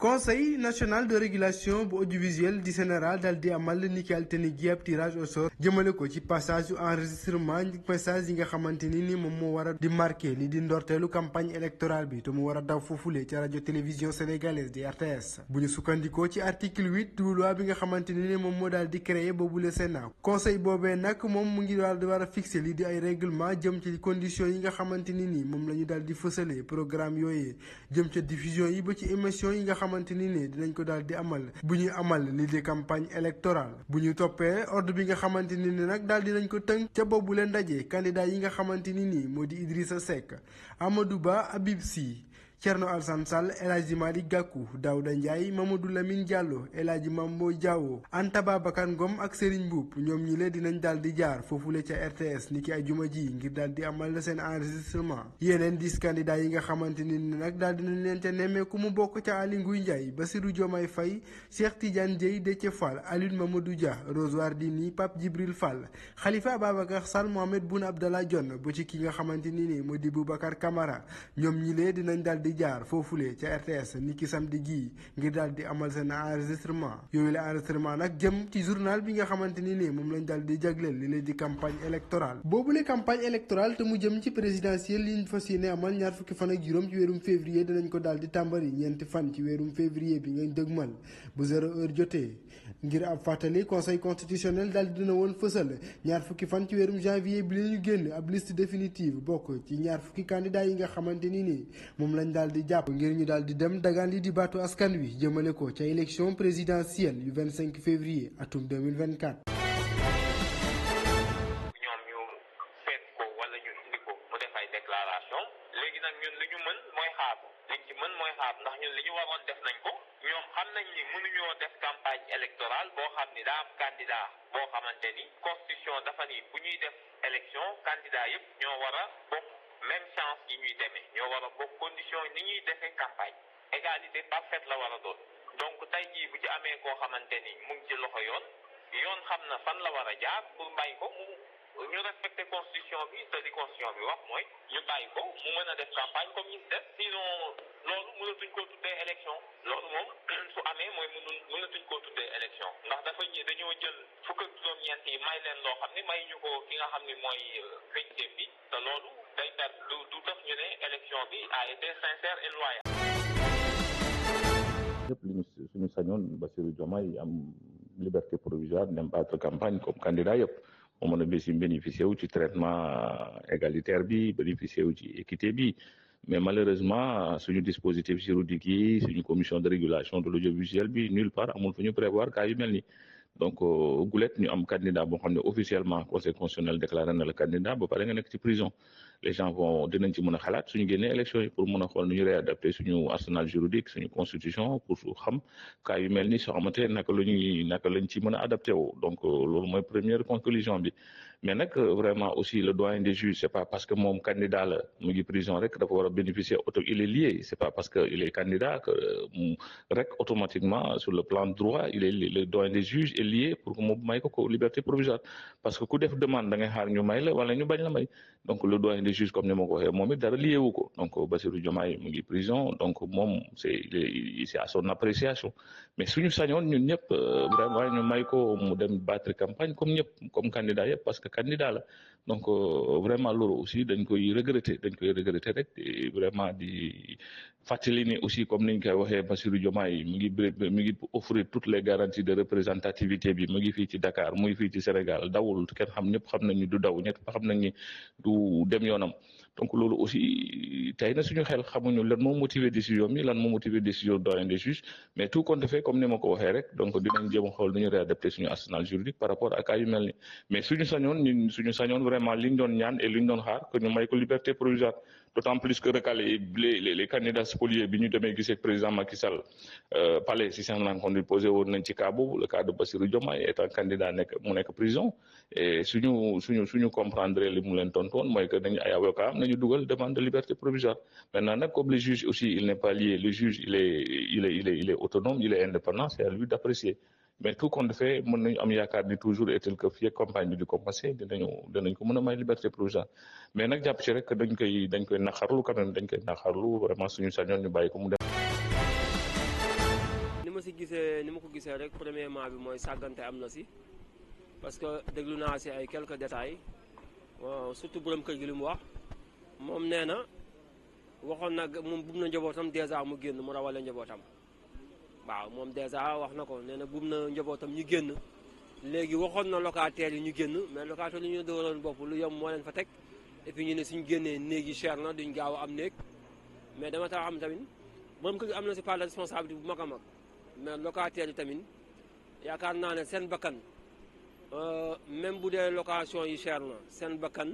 conseil national de régulation bu audiovisuel di Sénégal dal di amal niki altine gi ab tirage au sort jëmale ko ci passage yu enregistrement message yi nga xamante ni moom moo war a di marqué li di ndorteelu campagne électorale bi te mu war a daw foofule ci rajo télévision sénégalaise di RTS. bu ñu sukkandikoo ci article 8 du loi bi nga xamante ni moom moo daal di créé boobule Sénat conseil boobee nag moom mu ngi daal di war a fixé li di ay règlement jëm ci conditions yi nga xamante ni moom la ñu daal di fësalee programme yooyee jëm ca diffusion yi ba ci émission yi nga xamante ni dinañ ko daal di amal bu ñuy amal li di campagne électorale bu ñu toppee ordre bi nga xamante ni nag daal dinañ ko tënk ca boobu leen ndaje candidat yi nga xamante ni moo di Idrissa Seck Amadou Ba Habib Sy Thierno Alassane Sall El Hadji Malick Gakou Daouda Ndiaye Mamadou Lamine Diallo El Hadji Mambo Diawo Anta Babacar Ngom ak Serigne Mboup ñoom ñi lee dinañ daal di jaar foofule ca RTS niki ay juma ji ngir daal di amal seen enregistrement yeneen 10 candidats yi nga xamante ni nag daal dinañ leen ca nemmeeku mu bokk ca Aly Ngouille Ndiaye Bassirou Diomaye Faye Cheikh Tidiane Dièye Déthié Fall Alioune Mamadou Dia Rose Wardini Pape Djibril Fall Khalifa Ababacar Sall Mohamed Boun Abdallah Dionne ba ci ki nga xamante ni moo di Boubacar Camara ñoom ñi lee dinañ daal di jaar foofule ca RTS niki samedi gii ngir daal di amal seen enregistrement yooyu la enregistrement nag jëm ci journal bi nga xamante ni moom lañ daal di jagleel li leen di campagne électorale boobule campagne électorale te mu jëm ci présidentielle yi ñu fas yéene amal ñaar fukki fan ak juróom ci weerum février dinañ ko daal di tàmbali ñeenti fan ci weerum février bi nga dëgmal bu 0h jotee ngir ab fàttali conseil constitutionnel daal di dina woon fësal ñaar fukki fan ci weerum janvier bi la ñu génn ab liste définitive bokk ci ñaar fukki candidats yi nga xamante ni moom lañ daal di jàpp ngir ñu daal di dem dagaan li di baatu askan wi jëmale ko ca élection présidentielle yu 25 février atum 2024. ñoom ñu seet ko wala ñu indi ko mu def ay déclaration léegi nag ñun li ñu mën mooy xaar liñ ci mën mooy xaar ndax ñun li ñu waroon def nañ ko ñoom xam nañ ni mënuñoo def campagne électorale boo xam ni daa am candidat boo xamante ni constitution dafa ni bu ñuy def élection candidat yëpp ñoo war a bokk même chance yi ñuy demee ñoo war a bokk condition ni ñuy defee campagne égalité parfaite la war a doon donc tey jii bu ci amee koo xamante ni mu ngi ci loxo yoon xam na fan la war a jaar pour bàyyi ko ñu respecté constitution bi te di constitution bi wax mooy ñu bàyyi ko mu mën a def campagne comme ñu def sinon loolu mënatuñ koo tuddee élection loolu moom su amee mooy mënatuñ koo tuddee élection ndax dañoo jël fukk ak juróom-ñeent yi may leen loo xam ni may ñu ko ki nga xam ni mooy vingtième bi te loolu day tax du tax ñu ne élection bi a été sincère et loyale. ñëpp li ñu suñu sañoon Bassirou Diomaye am liberté provisoire dem battre campagne comme candidat yëpp moo mën a bénéficier wu ci traitement égalitaire bi bénéficier wu ci équité bi mais malheureusement suñu dispositif juridique yi suñu commission de régulation de l'audiovisuel bi nulle part amul fu ñu prévoir cas yu mel ni donc gulet ñu am candidat boo xam ne officiellement conseil constitutionnel déclaré na la candidat ba pare nga nekk ci prison les gens dinañ ci mën a xalaat suñu génnee élection yi pour mën a xool nu ñu réadapté suñu arsenal juridique suñu constitution pour xam cas yu mel ni soo xamante naka lañ ci mën a adapté wu donc loolu mooy première conclusion bi mais nag vraiment aussi le doyen des juges c'est pas parce que moom candidat la mu ngi prison rek dafa war a bénéficier il est lié c'est pas parce que il est candidat que rek automatiquement sur le plan droit il est le doyen des juges est lié pour que mu may ko liberté provisoire parce que ku def demande da ngay xaar ñu may la wala ñu bañ la may donc le doyen des juges comme ni ma ko waxee moom it dara lié wu ko donc Bassirou Diomaye mu ngi prison donc moom c'est à son appréciation mais suñu sañoon ñun ñëpp vraiment ñu may ko mu dem battre campagne comme ñëpp comme candidat yëpp parce que candidat la donc vraiment loolu aussi dañ koy regretter rek vraiment di fàttali ni aussi comme niñ koy waxee Bassirou Diomaye mi ngi offrir toutes les garanties de représentativité bi mu ngi fii ci Dakar muy fii ci Sénégal dawul kenn ñëpp xam nañ ni du daw ñëpp xam nañ ni du dem yoonam donc loolu aussi tey na suñu xel xamuñu lan moo motiver décision bi lan moo motiver décision doyen des juges mais tout compte fait comme ni ma ko waxee rek donc dinañ jéem a xool nu ñu réadapter suñu arsenal juridique par rapport ak cas yu mel ni mais suñu sañoon vraiment liñ doon ñaan et liñ doon xaar que ñu may ko liberté provisoire d'autant plus que recalé les candidats spoliés bi ñu demee gisee président Macky Sall palais si seen rencontre bi posé woon nañ ci cas boobu le cas de Bassirou Diomaye étant candidat mu nekk prison et suñu comprendre li mu leen tontoon mooy que dañu ay avocat am nañu dugal demande de liberté provisoire maintenant nag comme le juge aussi il n'est pas lié le juge il est autonome il est indépendant c'est à lui d'apprécier mais tout compte fait mën nañu am yaakaar ni toujours est-il que fii campagne bi di commencer dinañ ko mën a may liberté provisoire mais nag jàpp ci rek dañ koy naqarlu quand même dañ koy naqarlu vraiment suñu sañoon ñu bàyyi ko mu dem. mais ni ma ko gisee rek premièrement bi mooy sàggante am na si parce que déglu naa si ay quelques détails surtout borom kër gi li mu wax moom nee na waxoon na moom buum na njabootam dèjà mu génn mu rawale njabootam waaw moom dèjà wax na ko nee na buum na njabootam ñu génn léegi waxoon na locataires yi ñu génn mais locataires yi ñu dóoroon bopp lu yom moo leen fa teg et puis ñu ne suñu génnee néeg yi cher na duñ gaaw a am néeg mais dama tax xam tamit borom kër gi am na si part de responsabilité bu mag a mag mais locataires yi tamit yaakaar naa ne seen bakkan même bu dee location yi cher na seen bakkan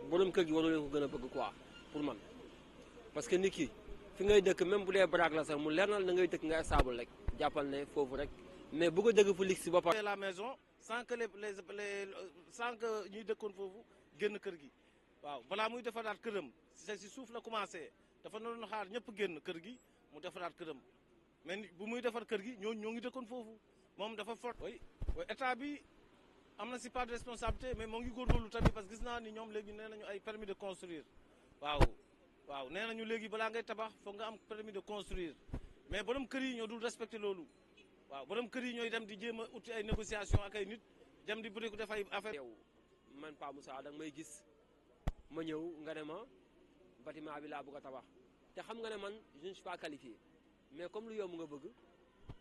borom kër gi waru leen ko gën a bëgg quoi pour man parce que nit ki fi ngay dëkk même bu dee baraak la sax mu leer na ngay dëkk nga stable rek jàppal ne foofu rek mais bu ko dëgg fu ligg si boppam. la maison sans que sans que ñuy dëkkoon foofu génn kër gi waaw balaa muy defaraat këram c'est si suuf la commencé dafa doon xaar ñëpp génn kër gi mu defaraat këram mais bu muy defar kër gi ñoo ngi dëkkoon foofu moom dafa fort. oui état bi am na si part de responsabilité mais moo ngi góorgóorlu tamit parce que gis naa ni ñoom léegi nee nañu ay permis de construire waaw nee nañu léegi balaa ngay tabax foog nga am permis de construire mais borom kër yi ñoo dul respecté loolu waaw borom kër yi ñooy dem di jéem a uti ay négociation ak ay nit dem di bëri ko def ay affaire. yow man Pa Moussa da nga may gis ma ñëw nga ne ma bâtiment bi laa bëgg a tabax te xam nga ne man je ne suis pas qualifié mais comme lu yomb nga bëgg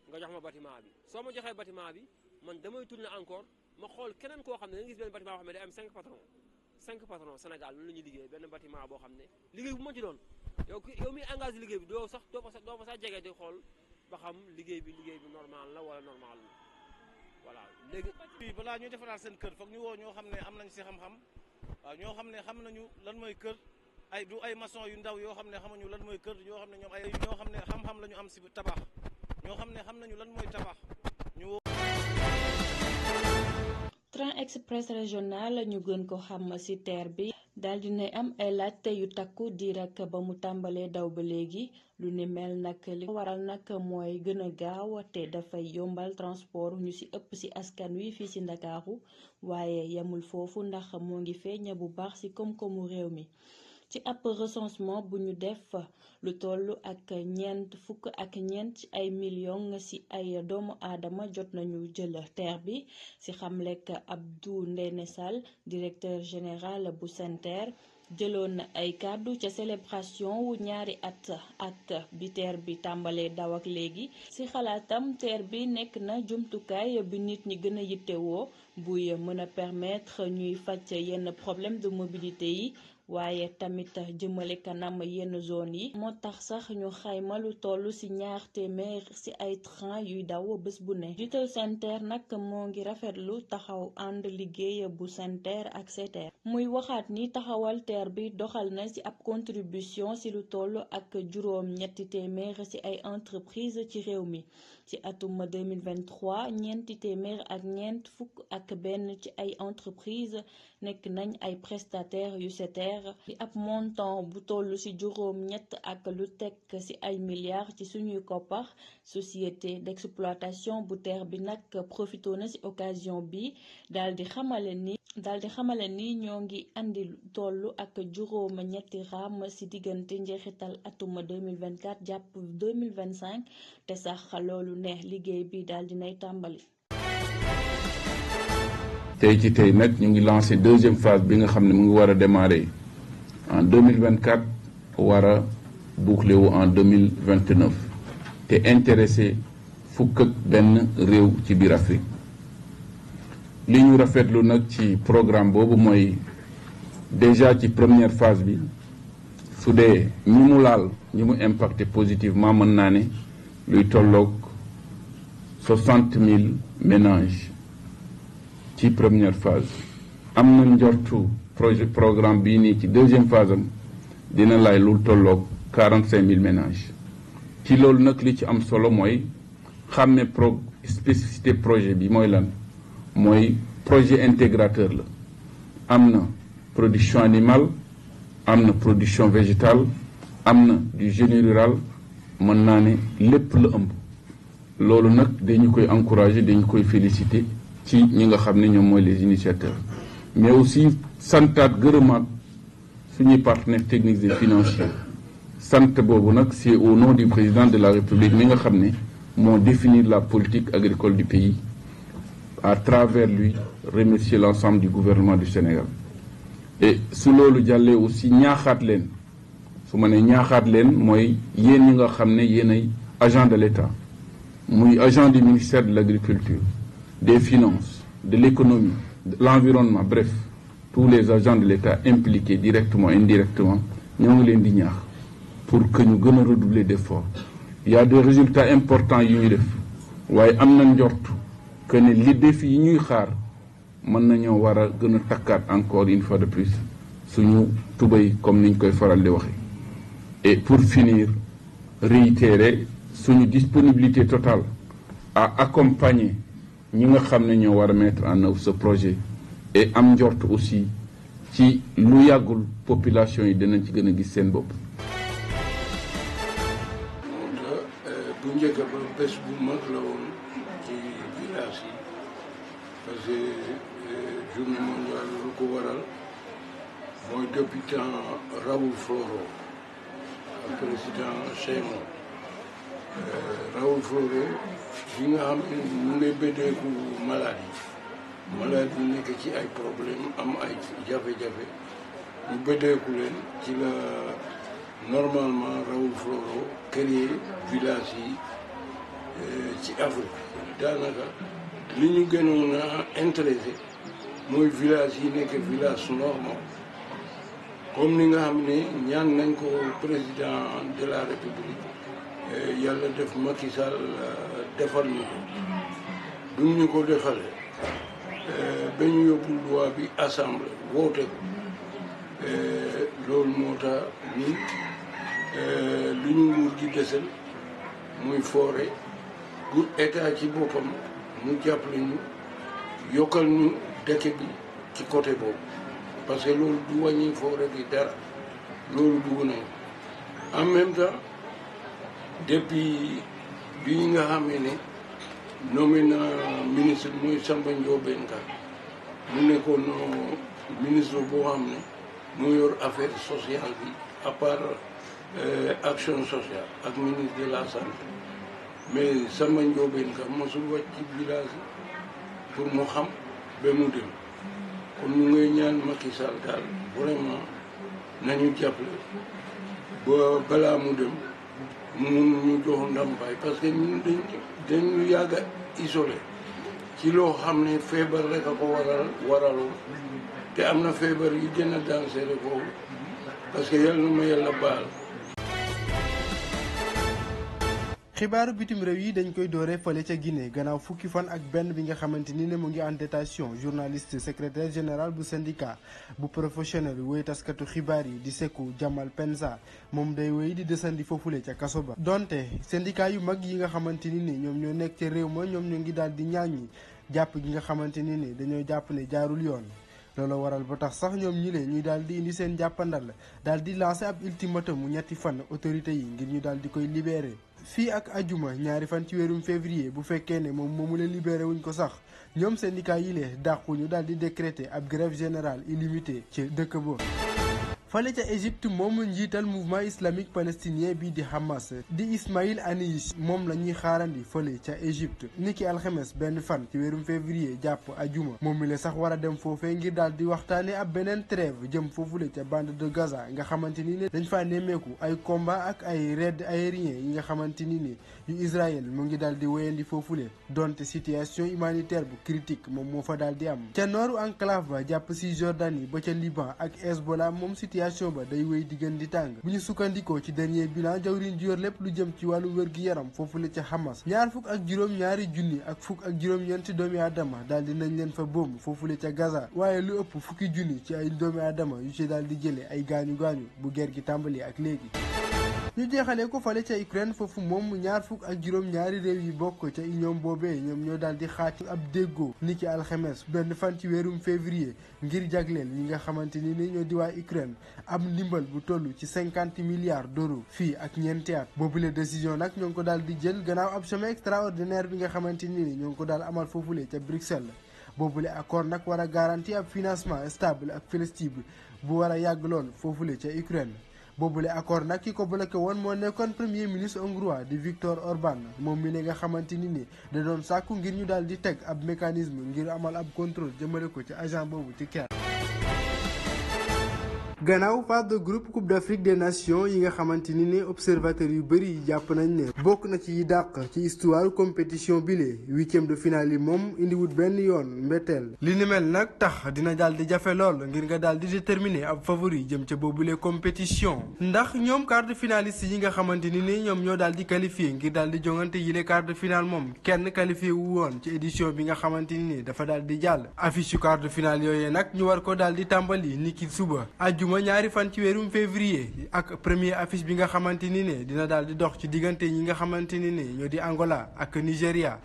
nga jox ma bâtiment bi soo ma joxee bâtiment bi man damay tourner encore ma xool keneen koo xam ne da nga gis benn bâtiment boo xam ne day am 5 patrons Sénégal loolu la ñuy liggéey benn bâtiment boo xam ne liggéey bu ma ci doon yow mi engagé liggéey bi doo fa sax jege di xool ba xam liggéey bi normal la wala normal la voilà léegi. balaa ñuy defaraat seen kër foog ñu woo ñoo xam ne am nañ si xam-xam waaw ñoo xam ne xam nañu lan mooy kër du ay maçon yu ndaw yoo xam ne xamuñu lan mooy kër yoo xam ne ñoom ñoo xam ne xam-xam la ñu am si tabax ñoo xam ne xam nañu lan mooy tabax ñu woo. Train express régional ñu gën ko xam ci TER bi daal dina am ay laajte yu takku di rek ba mu tàmbalee daw ba léegi lu ni mel nag li waral nag mooy gën a gaaw te dafay yombal transport ñu ci ëpp ci askan wi fii ci Ndakaaru waaye yemul foofu ndax moo ngi feeñ bu baax ci koom-koomu réew mi ci ab recensement bu ñu def lu toll ak fukk ak ñeent ay millions ci ay doomu aadama jot nañu jël TER bi ci xamlek Abdou Ndéné Sall directeur général bu SENTER jëloon ay kàddu ca célébration wu ñaari at bi TER bi tàmbalee daw ak léegi ci xalaatam TER bi nekk na jumtukaay bi nit ñi gën a yittewoo buy mën a permettre ñuy faj yenn problème de mobilité yi waaye tamit jëmale kanam yenn zone yi moo tax sax ñu xayma lu toll ci 200 ci ay train yuy daw bés bu ne jiital SENTER nag moo ngi rafetlu taxaw ànd liggéey bu SENTER ak SETER muy waxaat ni taxawal TER bi doxal na ci ab contribution ci lu toll ak juróom-ñetti téeméer ci ay entreprise ci réew mi ci atum 2023 ñeenti téeméer ak ñeent fukk ak benn ci ay entreprise nekk nañ ay prestataires yu SETER di ab montant bu toll ci juróom-ñett ak lu tekk ci ay milliards ci suñuy koppar société d'exploitation bu TER bi nag profité na ci occasion bi daal di xamale ni ñoo ngi andi toll ak juróom-ñetti raam ci diggante njeexital atum 2024 jàpp 2025 te sax loolu ne liggéey bi daal dinay tàmbali. tey nag ñu ngi lancé deuxième phase bi nga xam ne mu ngi war a démarrer en 2024 war a boucler wu en 2029 te intéressé fukk ak benn réew ci biir Afrique li ñu rafetlu nag ci programme boobu mooy déjà ci première phase bi su dee ñi mu laal ñi mu impacté positivement mën naa ne luy tolloog 60 000 ménages ci première phase am na njortu programme bii nii ci deuxième phase am dina lay lu tolloog 45 000 ménages ci loolu nag li ci am solo mooy xàmme spécificité projet bi mooy lan mooy projet intégrateur la am na production animale am na production végétale am na du génie rural mën naa ne lépp la ëmb loolu nag dañu koy encourager dañu koy féliciter ci ñi nga xam ne ñoom mooy les initiateurs mais aussi santaat gërëmaat suñuy partenaires techniques et financiers sant boobu nag c'est au nom du président de la République mi nga xam ne moo définir la politique agricole du pays. À travers lui, remercier l'ensemble du gouvernement du Sénégal. Et su loolu jàllee aussi ñaaxaat leen su ma nee ñaaxaat leen mooy yéen ñi nga xam ne yéen ay agent de l'État muy agent du ministère de l'Agriculture, des Finances, de l'Économie, de l'Environnement, bref tous les agents de l'État impliqués directement indirectement ñoo ngi leen di ñaax pour que ñu gën a redoubler d'efforts. Il y a des résultats importants yu ñu def waaye am na njortu que ne li défi yi ñuy xaar mën nañoo war a gën a takkaat encore une fois de plus suñu tubéy comme niñ koy faral di waxe. Et pour finir, réitérer suñu disponibilité totale à accompagner ñi nga xam ne ñoo war a mettre en œuvre ce projet et am njort aussi ci lu yàggul population yi dinañ ci gën a gis seen bopp. bu njëkk ba bés bu mag la woon ci village yi parce que journée mondiale lu ko waral mooy depuis temps Raoul Floro ak président Senghor. Raoul Floro bi nga xam ne mu ngi beddeeku malade yi nekk ci ay problème am ay jafe-jafe ñu beddeeku leen ci la normalement Raoul Floro créé village yi ci Afrique daanaka li ñu gënoon a intéressé mooy village yi nekk village normal comme ni nga xam ne ñaan nañ ko président de la République yàlla def Macky Sall defal ñu ko duñ ñu ko defalee ba ñu yóbbu loi bi assemblée woote ko loolu moo tax ñun lu ñu nguur gi desal muy forêt pour état ci boppam mu jàppale ñu yokkal ñu dëkk bi ci côté boobu parce que loolu du wàññi forêt bi dara loolu dugg nañ en même temps depuis bi nga xamee ne nommé na ministre muy Samba Ndiobène Ka mu nekkoon ministre boo xam ne mu yor affaire sociale bi à part action sociale ak ministre de la santé mais Samba Ndiobène Ka mosul wàcc ci village yi pour mu xam ba mu dem kon ñu ngay ñaan Macky Sall daal vraiment nañu jàppale ba balaa mu dem mun ñu jox ndàmpaay parce que ñun dañu yàgg a isolé ci loo xam ne feebar rek a ko waraloon te am na feebar yu gën a dangereux foofu parce que yàlla na ma yàlla baal. xibaaru bitim réew yi dañ koy doore fale ca Guinée gannaaw fukki fan ak benn bi nga xamante ni ne mu ngi en détention journaliste secrétaire général bu syndicat bu professionnel wéy taskatu xibaar yi di Sékou Jamal Penza moom day wéy di desandi foofule ca kaso ba donte syndicat yu mag yi nga xamante ni ñoom ñoo nekk ca réew ma ñoom ñoo ngi daal di ñaaññi jàpp gi nga xamante ni dañoo jàpp ne jaarul yoon loolu waral ba tax sax ñoom ñi lee ñuy daal di indi seen jàppandal daal di lancé ab ultimatum mu ñetti fan autorité yi ngir ñu daal di koy libéré fii ak ajuma ñaari fan ci weerum février bu fekkee ne moom moomu la libéré wuñ ko sax ñoom syndicat yi lee dàqu ñu daal di décréter ab grève générale illimitée ci dëkk ba fale ca Égypte moom njiital mouvement islamique palestinien bi di Hamas di Ismaïl Haniyeh moom la ñuy xaarandi fële ca Égypte niki alxames benn fan ci weerum février jàpp ajuma moom mi la sax war a dem foofee ngir daal di waxtaane ab beneen trêve jëm foofule ca bande de Gaza nga xamante ni ne dañ faa nemmeeku ay combat ak ay raid aérien yi nga xamante ni yu Israël mu ngi daal di wéyandi foofule donte situation humanitaire bu critique moom moo fa daal di am ca nooru enclave ba jàpp si Jordanie ba ca Liban ak Hezbollah moom situation ba day wéy di gën di tàng bu ñu sukkandikoo ci dernier bilan jawriñ ji yor lépp lu jëm ci wàllu wér-gi-yaram foofu la ca Hamas ñaar fukk ak juróom-ñaari junni ak fukk ak juróom-ñeenti doomi aadama daal di nañ leen fa boom foofu la ca Gaza waaye lu ëpp fukki junni ci ay doomi aadama yu ci daal di jëlee ay gaañu-gaañu bu guerre gi tàmbali ak léegi ñu jeexalee ko fale ca Ukraine foofu moom ñaar fukk ak juróom-ñaari réew yi bokk ca union boobee ñoom ñoo daal di xaati ab déggoo niki alxames benn fan ci weerum février ngir jagleel yi nga xamante ni ñoo di waa Ukraine am ndimbal bu toll ci 50 milliards d'euros fii ak ñeenti at boobule décision nag ñoo ngi ko daal di jël gannaaw ab sommet extraordinaire bi nga xamante ni ñoo ngi ko daal amal foofule ca Bruxelles boobule accord nag war a garantie ab financement stable ak flexible bu war a yàgg lool foofule ca Ukraine boobule accord nag ki ko bloqué woon moo nekkoon premier ministre hongrois di Viktor Orban moom mi ne nga xamante ni da doon sàkku ngir ñu daal di teg ab mécanisme ngir amal ab contrôle jëmale ko ci agent boobu ci Caire. gannaaw phase de groupe Coupe d'Afrique des Nations yi nga xamante ni ne observateurs yu bëri yi jàpp nañ ne bokk na ci yi dàq ci histoire compétition bile 8e de finale yi moom indiwut benn yoon mbetteel li ni mel nag tax dina daal di jafe lool ngir nga daal di déterminer ab favori jëm ca boobule compétition ndax ñoom quart de finaliste yi nga xamante ni ne ñoom ñoo daal di qualifié ngir daal di jongante yile quart de finale moom kenn qualifié wu woon ci édition bi nga xamante ni ne dafa daal di jàll affiche yu quart de finale yooyee nag ñu war ko daal di tàmbali niki suba ajjuma ñaari fan ci weerum février ak premier affiche bi nga xamante ni ne dina daal di dox ci diggante ñi nga xamante ni ne ñoo di Angola ak Nigéria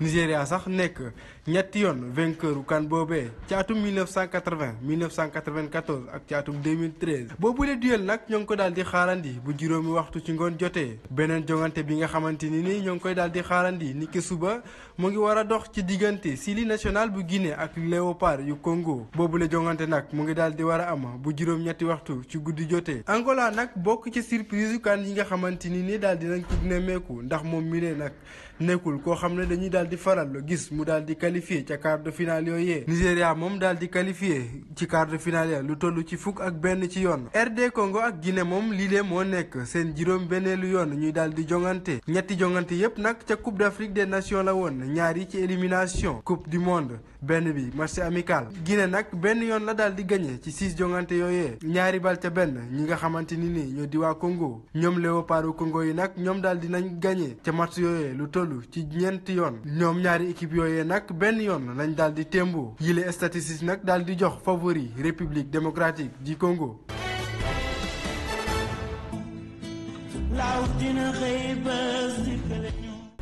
sax nekk ñetti yoon vainqueur u kan boobee ci atum 1980 1994 ak ci atum 2013 boobule duel nag ñoo ngi ko daal di xaarandi bu juróomi waxtu ci ngoon jotee beneen jongante bi nga xamante ni ni ñoo ngi koy daal di xaarandi niki suba mu ngi war a dox ci diggante Syli national bu Guinée ak Léopard yu Congo boobule jongante nag mu ngi daal di war a am bu juróom-ñetti waxtu ci guddi jotee Angola nag bokk ci surprise kan yi nga xamante ni daal di nañ ko nemmeeku ndax moom mi ne nag nekkul koo xam ne dañuy daal di faral gis mu daal di qualifié ca quart de finale yooyee Nigéria moom daal di qualifié ci quart de finale ya lu toll ci fukk ak benn ci yoon RD Congo ak Guinée moom lii moo nekk seen juróom benneelu yoon ñuy daal di jongante ñetti jongante yépp nag ca Coupe d'Afrique des Nations la woon ñaari ci élimination Coupe du monde benn bi match amical Guinée nag benn yoon la daal di gagné ci 6 jongante yooyee ñaari bal ca benn ñi nga xamante ni ñoo di waa Congo ñoom Léopard Congo yi nag ñoom daal di nañ gagné ca match yooyee lu toll ci ñeenti yoon ñoom ñaari équipe yooyee nag benn yoon lañ daal di témboo yile statistique nag daal di jox favori République démocratique du Congo.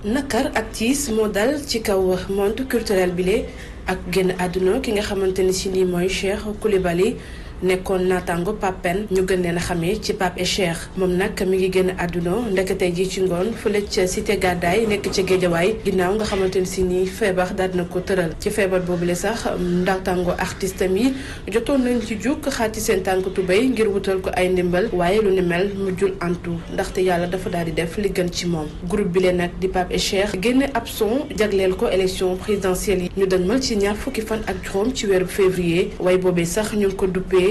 nakar ak tiis moo dal ci kaw monde culturel bile ak génn àdduna ki nga xamante ni si nii mooy Cheikh Coulibaly nekkoon naataango Pape Pen ñu gën leen a xamee ci Pape et Cheikh moom nag mi ngi génn àdduna ndekete ji ci ngoon fële ca cité gàddaay nekk ca géejawaay ginnaaw nga xamante ne si nii feebar daal na ko tëral ci feebar boobule sax naataango artiste mi jotoon nañ ci jukk xaati seen tànk tubéy ngir wutal ko ay ndimbal waaye lu ni mel mujjul antu ndaxte yàlla dafa daal di def li gën ci moom groupe bi leen nag di Pape et Cheikh génne ab son jagleel ko élection présidentielle yi ñu dënmal ci ñaar fukki fan ak juróom ci weeru février waaye boobee sax ñu ngi ko duppee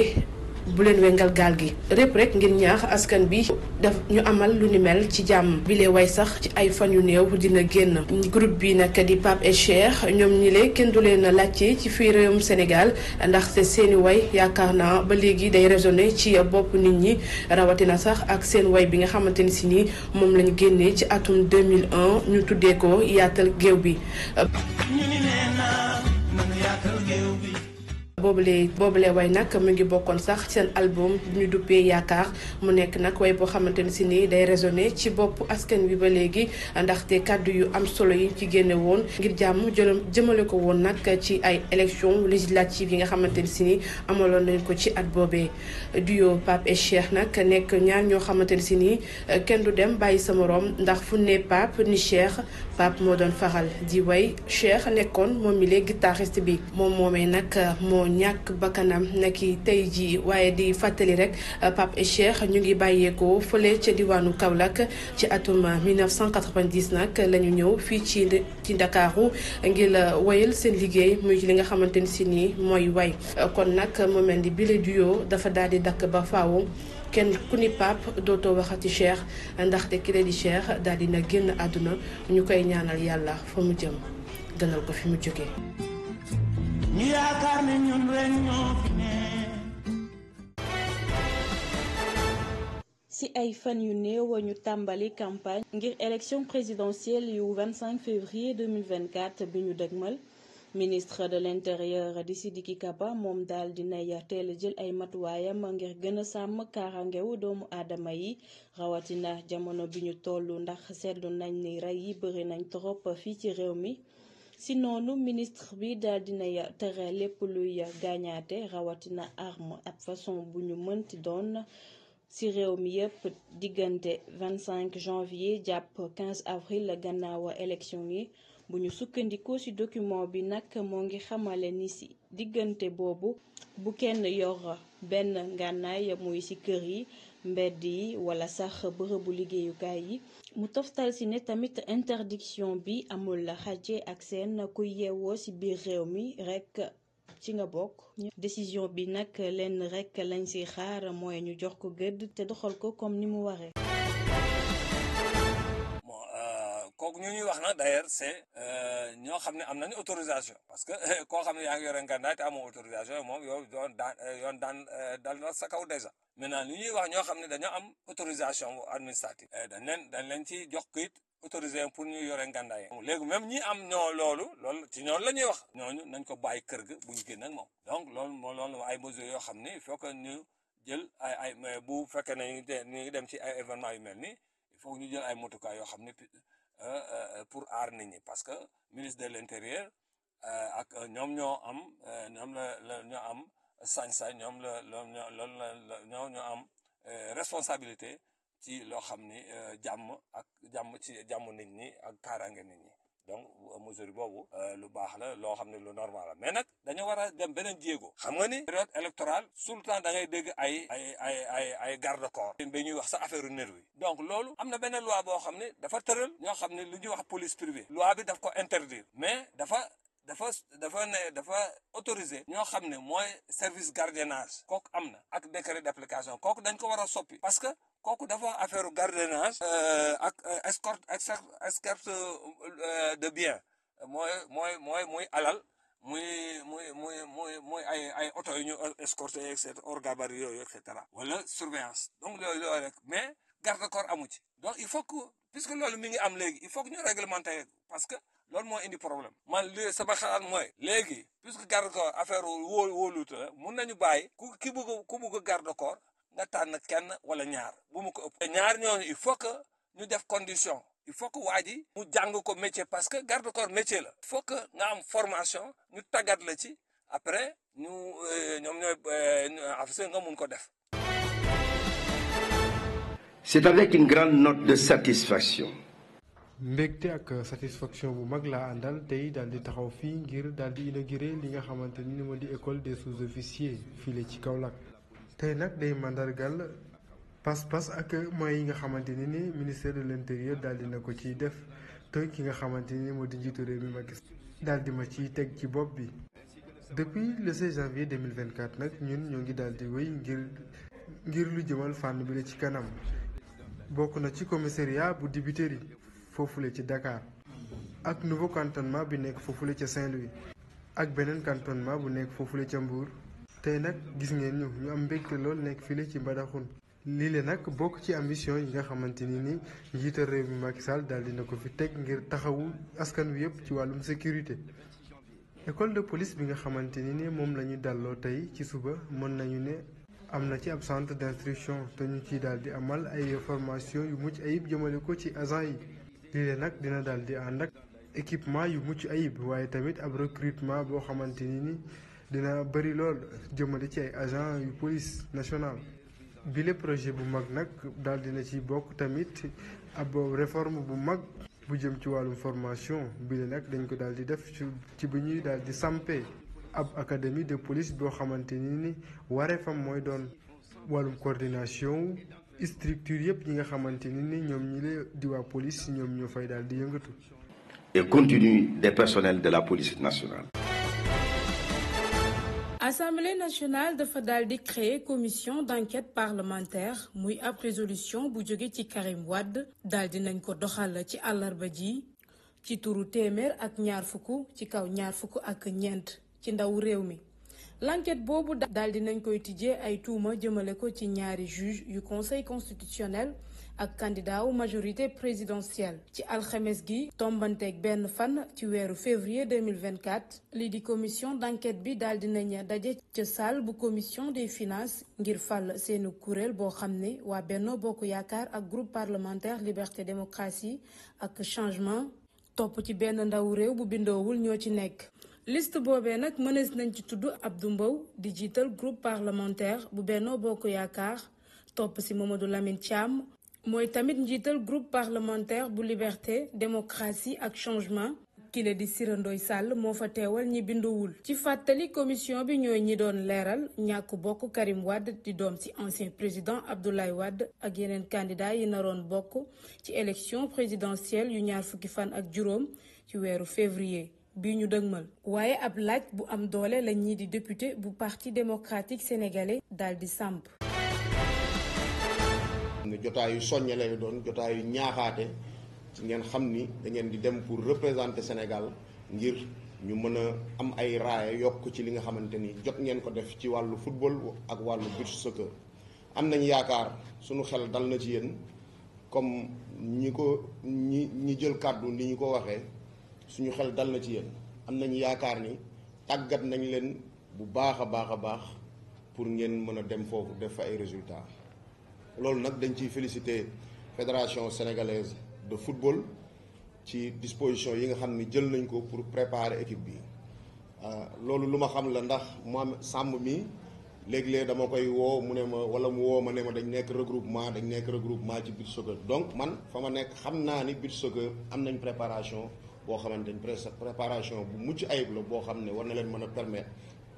bu leen wengal gaal gi répp rek ngir ñaax askan bi daf ñu amal lu ni mel ci jàmm bi lee way sax ci ay fan yu néew dina génn groupe bi nag di Pape et Cheikh ñoom ñi lee kenn du leen laajte ci fii réewum Sénégal ndaxte seeni way yaakaar naa ba léegi day résonné ci bopp nit ñi rawatina sax ak seen way bi nga xamante ni si nii moom lañu génnee ci atum 2001 ñu tuddee ko yaatal géew bi boobule way nag mu ngi bokkoon sax seen album bu ñu duppee yaakaar mu nekk nag way boo xamante ne si nii day résonné ci bopp askan wi ba léegi ndaxte kàddu yu am solo yi ci génne woon ngir jàmm jëmale ko woon nag ci ay élection législative yi nga xamante ne si nii amaloon nañ ko ci at boobee duo Pape et Cheikh nag nekk ñaar ñoo xamante ne si nii kenn du dem bàyyi sa morom ndax fu ne Pape ni Cheikh Pape moo doon faral di way Cheikh nekkoon moom mi lee guitariste bi moom moomee nag moo ñàkk bakkanam naki tey ji waaye di fàttali rek Pape et Cheikh ñu ngi bàyyeekoo fële ca diwaanu Kaolack ci atum 1990 nag la ñu ñëw fii ci Ndakaaru ngir wayal seen liggéey muy ci li nga xamante ni si nii mooy way kon nag mu mel ni bile duo dafa daal di dakk ba faaw kenn ku ni Pape dootoo waxati Cheikh ndaxte ki la di Cheikh daal dina génn àdduna ñu koy ñaanal yàlla fa mu jëm gënal ko fi mu jógee. ñu yaakaar ne ñun rek ñoo fi ne. ci ay fan yu néew ñu tàmbali campagne ngir élection présidentielle yu 25 février 2024 bi ñu dëgmal ministre de l'intérieur di Sidiki Kaba moom daal dinay teel a jël ay matuwaayam ngir gën a sàmm kaarangewu doomu aadama yi rawatina jamono bi ñu toll ndax seetlu nañ ni rey yi bëri nañ trop fii ci réew mi. si noonu ministre bi daal dinay tere lépp luy gaañaate rawatina arme ab façon bu ñu mënti doon si réew mi yépp diggante 25 janvier jàpp 15 avril gannaaw élection yi bu ñu sukkandikoo ci document bi nag moo ngi xamale ni ci diggante boobu bu kenn yor benn ngànnaay muy ci kër yi mbedd yi wala sax bërëbu liggéeyukaay yi mu toftal si ne tamit interdiction bi amul xàjje ak seen kuy yeewoo ci biir réew mi rek ci nga bokk. décision bi nag lenn rek lañ ci xaar mooy ñu jox ko gëdd te doxal ko comme ni mu waree. kooku ñu ñuy wax nag d'ailleurs c'est ñoo xam ne am nañu autorisation parce que koo xam ne yaa ngi yore ngànnaay te amoo autorisation moom yow yoon daan dal na sa kaw déjà. maintenant li ñuy wax ñoo xam ne dañoo am autorisation administrative dañ leen ci jox këyit autorisé pour ñu yore ngànnaay. léegi même ñi am loolu ci ñoom la ñuy wax ñooñu nañ ko bàyyi kër ga bu ñu génn ak moom donc loolu ay mesures yoo xam ne il faut que ñu jël ay bu fekkee ne ñu ngi dem ci ay événements yu mel nii il faut ñu jël ay motukaay yoo xam ne pour aar nit ñi parce que ministre de l'intérieur ak ñoom ñoo am sañ-sañ ñoo am responsabilité ci loo xam ni jàmm nit ñi ak kaaraange nit ñi donc mesure boobu lu baax la loo xam ne lu normal la mais nag dañoo war a dem beneen jéego xam nga ni période électorale tout le temps da ngay dégg ay garde corps ba ñuy wax sa affaire nervi donc loolu am na benn loi boo xam ne dafa tëral ñoo xam ne lu ñuy wax police privée loi bi daf ko interdire mais dafa autorisé ñoo xam ne mooy service gardiennage kooku am na ak décret d'application kooku dañ ko war a soppi parce que kooku dafa affaire gardiennage ak escorte de bien mooy alal muy ay oto yu ñu escorté et cetera hors gabarit yooyu et cetera wala surveillance donc loolu rek mais garde corps amu ci donc il faut que puisque loolu mi ngi am léegi il faut que ñu réglementer parce que loolu moo indi problème man li sama xalaat mooy léegi puisque garde corps affaire wóoluute la mun nañu bàyyi ku bëgg garde corps nga tànn kenn wala ñaar bu mu ko ëpp ñaar ñooñu il faut que ñu def condition il faut que waa ji mu jàng ko métier parce que garde corps métier la il faut que nga am formation ñu tàggat la ci après ñoom ñooy affaire nga mun ko def. C'est avec une grande note de satisfaction. mbégte ak satisfaction bu mag laa àndal tey daal di taxaw fii ngir daal di inauguré li nga xamante ni moo di école des sous-officiers file ci Kaolack tey nag day mandargal pas-pas ak moyens yi nga xamante ni ministère de l'intérieur daal di na ko ciy def te ki nga xamante ni moo di njiitu réew mi Macky Sall daal di ma ciy teg ci bopp bi. depuis le 16 janvier 2024 nag ñun ñoo ngi daal di wéy ngir lu jëmal fànn bi la ci kanam bokk na ci commissariat bu dibiteri foofule ci Dakar ak nouveau cantonnement bi nekk foofule ca Saint-Louis ak beneen cantonnement bu nekk foofule ca Mbour tey nag gis ngeen ñu am mbégte lool nekk file ci Mbadakhoune lii le nag bokk ci ambition yi nga xamante ni njiital réew mi Macky Sall daal dina ko fi teg ngir taxawu askan wi yëpp ci wàllum sécurité. école de police bi nga xamante ni moom la ñu dalloo tey ci suba mën nañu ne am na ci ab centre d'instruction te ñu ciy daal di amal ay formation yu mucc ayib jëmale ko ci agent yi. lii nag dina daal di ànd ak équipement yu mucc ayib waaye tamit ab recrutement boo xamante ni dina bëri lool jëmale ci ay agent yu police nationale. bile projet bu mag nag daal dina ci bokk tamit ab réforme bu mag bu jëm ci wàllum formation bile nag dañ ko daal di def ci bu ñuy daal di sampee ab académie de police boo xamante ni wareefam mooy doon wàllum coordination structure yëpp yi nga xamante ni ñoom ñi la di waa police ñoom ñoo fay daal di yëngatu. Et continue des personnels de la police nationale. Assemblée nationale dafa daal di créer commission d'enquête parlementaire muy ab résolution bu jóge ci Karim Wade daal di nañ ko doxal ci àllarba ji ci turu téeméer ak ñaar fukk ci kaw ñaar fukk ak ñeent ci ndaw réew mi. l'enquête boobu daal di nañ koy tijjee ay tuuma jëmale ko ci ñaari juge yu conseil constitutionnel ak candidat wu majorité présidentielle ci alxames gi tombanteeg benn fan ci weeru février 2024 lii di commission d'enquête bi daal di nañ daje ca salle bu commission des finances ngir fal seeni kuréel boo xam ne waa Benno Bokk Yaakaar ak groupe parlementaire liberté démocratie ak changement topp ci benn ndaw réew bu bindoowul ñoo ci nekk. liste boobee nag mënees nañ ci tudd Abdou Mbow di jiital groupe parlementaire bu Benno Bokk Yaakaar topp ci Mamadou Lamine Thiam mooy tamit njiital groupe parlementaire bu liberté démocratie ak changement kile di Sira Ndoye Sall moo fa teewal ñi binduwul. ci fàttali commission bi ñooy ñi doon leeral ñàkk bokk Karim Wade di doom ci ancien président Abdoulaye Wade ak yeneen candidat yi naroon bokk ci élection présidentielle yu ñaar fukki fan ak juróom ci weeru février bi ñu dëgmal. waaye ab laaj bu am doole la ñii di député bu parti démocratique sénégalais daal di samp. jotaayu soññe lay doon jotaayu ñaaxaate ci ngeen xam ni da ngeen di dem pour représenter Sénégal ngir ñu mën a am ay raaya yokk ci li nga xamante ni jot ngeen ko def ci wàllu football ak wàllu beach soccer. am nañ yaakaar sunu xel dal na ci yéen comme ñi jël kàddu ni ñu ko waxee suñu xel dal na ci yéen am nañ yaakaar ni tàggat nañ leen bu baax a baax pour ngeen mën a dem foofu def fa ay résultats. loolu nag dañ ciy féliciter fédération sénégalaise de football ci disposition yi nga xam ni jël nañ ko pour préparer équipe bi loolu lu ma xam la ndax moom sàmm mi léeg-léeg dama koy woo mu ne ma wala mu woo ma ne ma dañ nekk regroupement ci beach soccer. donc man fa ma nekk xam naa ni beach soccer am nañ préparation boo xamante ni préparation bu mucc ayib la boo xam ne war na leen mën a permettre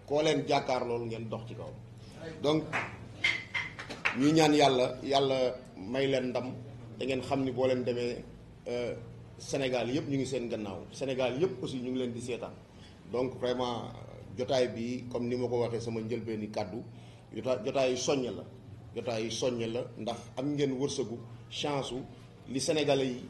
koo leen jàkkaar loolu ngeen dox ci kaw donc ñuy ñaan yàlla may leen ndam da ngeen xam ni boo leen demee Sénégal yëpp ñu ngi seen gannaaw Sénégal yëpp aussi ñu ngi leen di seetaan donc vraiment jotaay bi comme ni ma ko waxee sama njëlbeeni kàddu jotaayu soññe la ndax am ngeen wërsëgu chance li Sénégalais yi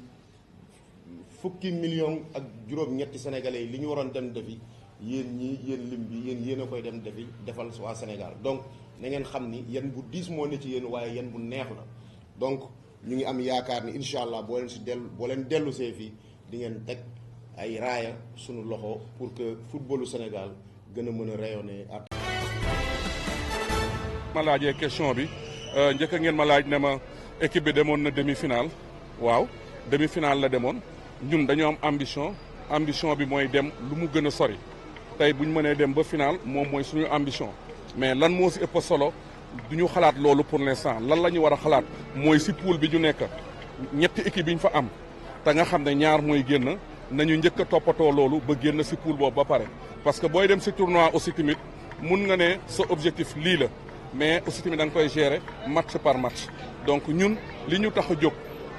fukki million ak juróom-ñetti Sénégalais yi li ñu waroon dem defi yéen lim bi yéen a koy dem defal waa Sénégal donc na ngeen xam ni yan bu diis moo ne ci yéen waaye yan bu neex la donc ñu ngi am yaakaar ni incha allah boo leen dellu see fii di ngeen teg ay raaya sunu loxo pour que footballu Sénégal gën a mën a rayonner at. ma laajee question bi njëkk ngeen ma laaj ne ma équipe bi demoon na demi-finale waaw demi-finale la demoon ñun dañoo am ambition bi mooy dem lu mu gën a sori tey bu ñu mënee dem ba finale moom mooy suñu ambition. mais lan moo si ëpp solo du ñu xalaat loolu pour l'instant lan la ñu war a xalaat mooy si poule bi ñu nekk ñetti équipe yi ñu fa am te nga xam ne ñaar mooy génn nañu njëkk a toppatoo loolu ba génn si poule boobu ba pare. parce que booy dem si tournoi aussi tamit mun nga ne sa objectif lii la mais aussi tamit da nga koy gérer match par match donc ñun li ñu tax a jóg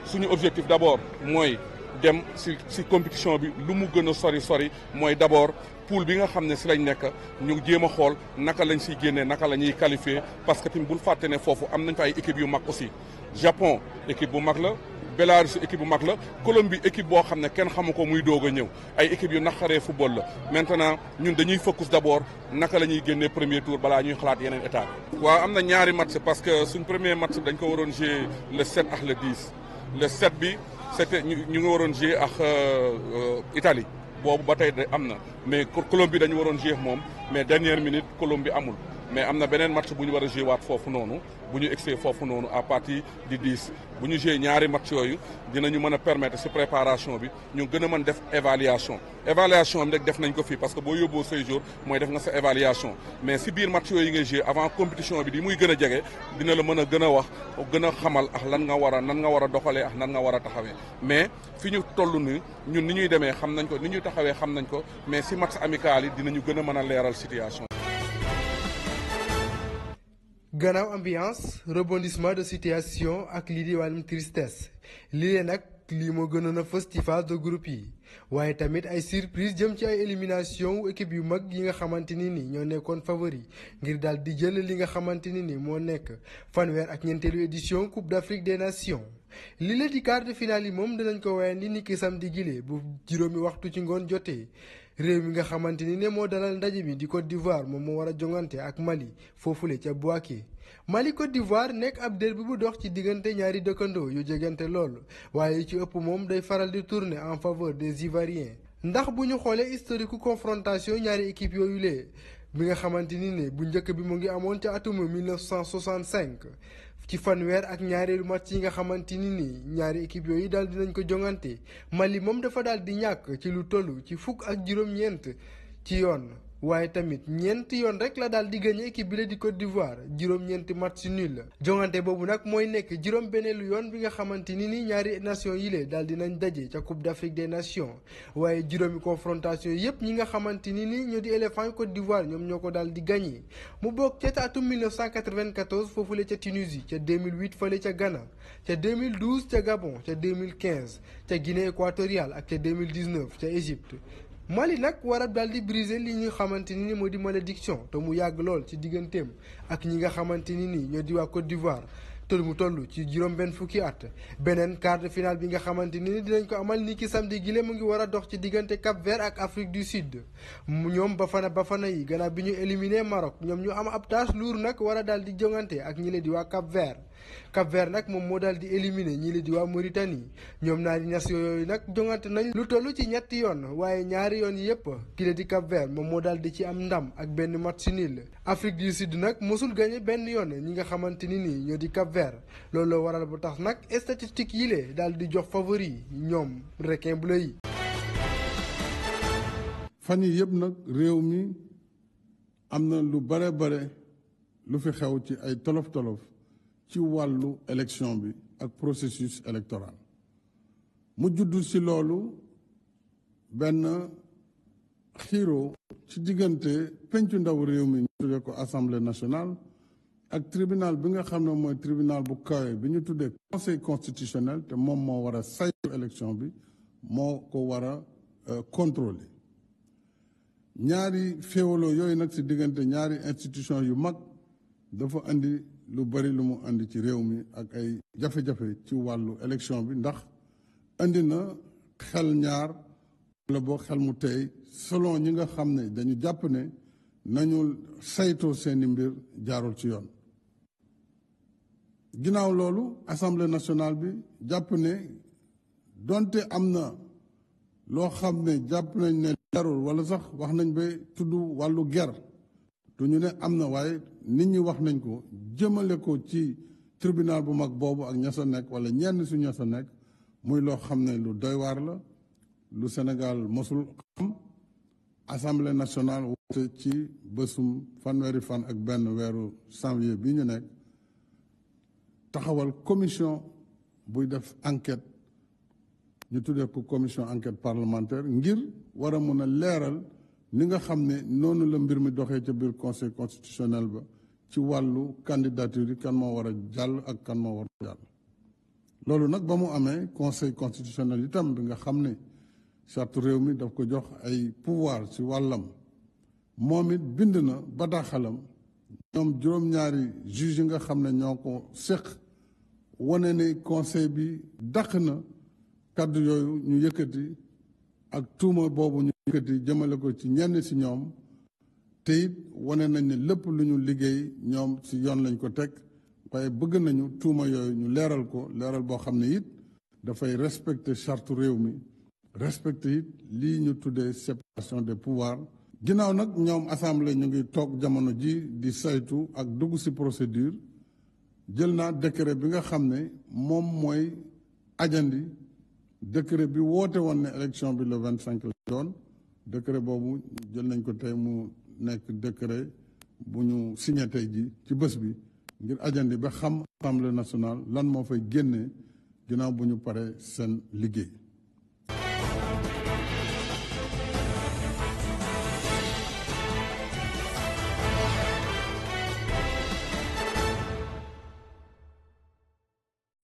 suñu objectif d'abord mooy dem si compétition bi lu mu gën a sori mooy d'abord. poule bi nga xam ne si lañ nekk ñu jéem a xool naka lañ siy génnee naka la ñuy qualifier parce que tamit bul fàtte ne foofu am nañ fa ay équipe yu mag aussi Japon équipe bu mag la Bélarus équipe bu mag la Colombie équipe boo xam ne kenn xamu ko muy doog a ñëw ay équipe yu naqaree football la maintenant ñun dañuy focus d'abord naka la ñuy génnee premier tour balaa ñuy xalaat yeneen état waaw am na ñaari match parce que suñ premier match dañ ko waroon jouer le 7 ak le 10 le 7 bi c'était ñu ngi waroon jouer ak Italie boobu ba tey de am na mais Colombie dañu waroon jouer moom mais dernière minute Colombie amul mais am na beneen match bu ñu war a jouer waat foofu noonu bu ñu egsee foofu noonu à partir du 10 bu ñu jouer ñaari match yooyu dinañu mën a permettre ci préparation bi ñu gën a mën def évaluation bi rek def nañ ko fii parce que boo yóbboo say jours mooy def nga sa évaluation mais ci biir match yooyu ngay jouer avant compétition bi di muy gën a jege dina la mën a gën a wax gën a xamal ak nan nga war a doxalee ak nan nga war a taxawee mais fi ñu toll ni ñun ni ñuy demee xam nañ ko ni ñuy taxawee xam nañ ko mais ci match amical yi dinañu gën a mën a leeral situation. gannaaw ambiance rebondissement de situation ak lii di wàllum tristesse lii nag lii moo gënoon a fës ci phase de groupe yi waaye tamit ay surprise jëm ci ay élimination wu équipe yu mag yi nga xamante ni ñoo nekkoon favori ngir daal di jël li nga xamante ni moo nekk fanweer ak ñeenteelu édition Coupe d'Afrique des Nations. li la di quart de finale yi moom dinañ ko wayandi ni ki samedi gile bu juróomi waxtu ci ngoon jotee réew mi nga xamante ni ne moo dalal ndaje mi di Côte d'Ivoire moom moo war a jongante ak Mali foofule ca Bouaké. Mali Côte d'Ivoire nekk ab derby bu dox ci diggante ñaari dëkkandoo yu jegante lool waaye ci ëpp moom day faral di tourner en faveur des Ivoiriens ndax bu ñu xoolee historique confrontation ñaari équipe yooyu lee bi nga xamante ni ne bu njëkk bi mu ngi amoon ca atum 1965 ci fanweer ak ñaareelu match yi nga xamante ni ñaari équipe yooyu daal dinañ ko jongante Mali moom dafa daal di ñàkk ci lu toll ci fukk ak juróom-ñeent ci yoon waaye tamit ñeenti yoon rek la daal di gagné équipe bi la di Côte d'Ivoire juróom-ñeenti match nul la jongante boobu nag mooy nekk juróom-benneelu yoon bi nga xamante ni ñaari nation yi la daal dinañ daje ca Coupe d'Afrique des Nations waaye juróomi confrontation yépp ñi nga xamante ni ñoo di éléphant Côte d'Ivoire ñoom ñoo ko daal di gagné mu bokk ca atum 1994 foofule ca Tunisie ca 2008 fële ca Ghana ca 2012 ca Gabon ca 2015 ca Guinée équatoriale ak ca 2019 ca Égypte. Mali nag war a daal di briser li ñu xamante ni moo di malédiction te mu yàgg lool ci digganteem ak ñi nga xamante ni ñoo di waa Côte d'Ivoire te mu toll ci juróom-benn fukki at. beneen quart de finale bi nga xamante ni dinañ ko amal ni ki samedi gile mu ngi war a dox ci diggante Cap-Vert ak Afrique du Sud ñoom Bafana yi gannaaw bi ñu éliminé Maroc ñoom ñu am ab tâche lourd nag war a daal di jongante ak ñi leen di waa Cap-Vert. Cap-Vert nag moom moo daal di éliminé ñii la di waa Mauritanie ñoom ñaari nation yooyu nag jongante nañ lu toll ci ñetti yoon waaye ñaari yoon yépp ki la di Cap-Vert moom moo daal di ci am ndam ak benn match nul. Afrique du Sud nag mosul gagné benn yoon ñi nga xamante ni ñoo di Cap-Vert loolu waral bu tax nag statistique yi lee daal di jox favori ñoom requin bleu yi. fan yi yëpp nag réew mi am na lu bare lu fi xew ci ay tolof-tolof ci wàllu élection bi ak processus électoral mu juddu ci loolu benn xiiro ci diggante pencu ndaw réew mi ñu tuddee ko assemblée nationale ak tribunal bi nga xam ne mooy tribunal bu kawe bi ñu tuddee conseil constitutionnel te moom moo war a saytu élection bi moo ko war a contrôler ñaari féewaloo yooyu nag ci diggante ñaari institution yu mag dafa indi lu bari lu mu andi ci réew mi ak ay jafe-jafe ci wàllu élection bi ndax indi na xel ñaar wala boo xel mu tey selon ñi nga xam ne dañu jàpp ne nañu saytoo seeni mbir jaarul ci yoon. ginnaaw loolu assemblée nationale bi jàpp ne donte am na loo xam ne jàpp nañ ne jarul wala sax wax nañ ba tudd wàllu ger du ñu ne am na waaye nit ñi wax nañ ko jëmale ko ci tribunal bu mag boobu ak ña sa nekk wala ñenn su ña sa nekk muy loo xam ne lu doy waar la lu Sénégal mosul xam. assemblée nationale woote ci bésum fanweeri fan ak benn weeru janvier bi ñu nekk taxawal commission buy def enquête ñu tuddee ko commission enquête parlementaire ngir war a mun a leeral ni nga xam ne noonu la mbir mi doxee ca biir conseil constitutionnel ba ci wàllu candidature yi kan moo war a jàll ak kan moo war a jàll. loolu nag ba mu amee conseil constitutionnel itam bi nga xam ne charte réew mi daf ko jox ay pouvoir ci wàllam moom it bind na bataaxalam ñoom juróom-ñaari juge yi nga xam ne ñoo ko séq wane ne conseil bi dàq na kàddu yooyu ñu yëkkati ak tuuma boobu ñu yëkkati jëmale ko ci ñenn ci ñoom te it wane nañ ne lépp lu ñu liggéey ñoom ci yoon lañ ko teg waaye bëgg nañu tuuma yooyu ñu leeral ko leeral boo xam ne it dafay respecter charte réew mi respecter it lii ñu tuddee séparation des pouvoirs. ginnaaw nag ñoom assemblée ñu ngi toog jamono ji di saytu ak dugg ci procédure jël naa décret bi nga xam ne moom mooy ajandi décret bi woote woon ne élection bi le 25 la doon décret boobu jël nañ ko tey mu nekk décret bu ñu signé tey ji ci bés bi ngir ajandi ba xam assemblée nationale lan moo fay génnee ginnaaw bu ñu paree seen liggéey.